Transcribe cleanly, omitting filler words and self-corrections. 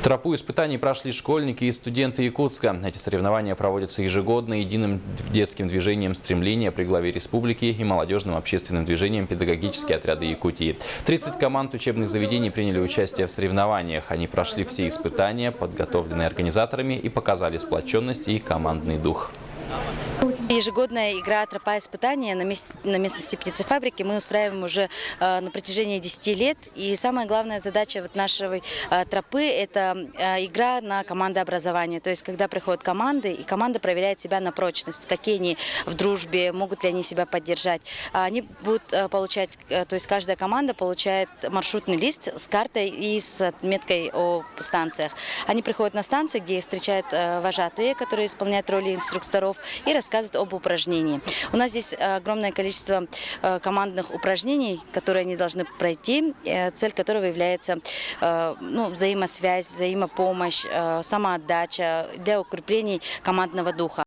Тропу испытаний прошли школьники и студенты Якутска. Эти соревнования проводятся ежегодно единым детским движением «Стремление» при главе республики и молодежным общественным движением «Педагогические отряды Якутии». 30 команд учебных заведений приняли участие в соревнованиях. Они прошли все испытания, подготовленные организаторами, и показали сплоченность и командный дух. Ежегодная игра «Тропа испытания» на местности птицефабрики мы устраиваем уже на протяжении 10 лет. И самая главная задача нашей тропы – это игра на командообразование. То есть, когда приходят команды, и команда проверяет себя на прочность, какие они в дружбе, могут ли они себя поддержать. Они будут получать, то есть каждая команда получает маршрутный лист с картой и с отметкой о станциях. Они приходят на станции, где их встречают вожатые, которые исполняют роли инструкторов, и рассказывают об упражнении. У нас здесь огромное количество командных упражнений, которые они должны пройти, цель которого является взаимосвязь, взаимопомощь, самоотдача для укрепления командного духа.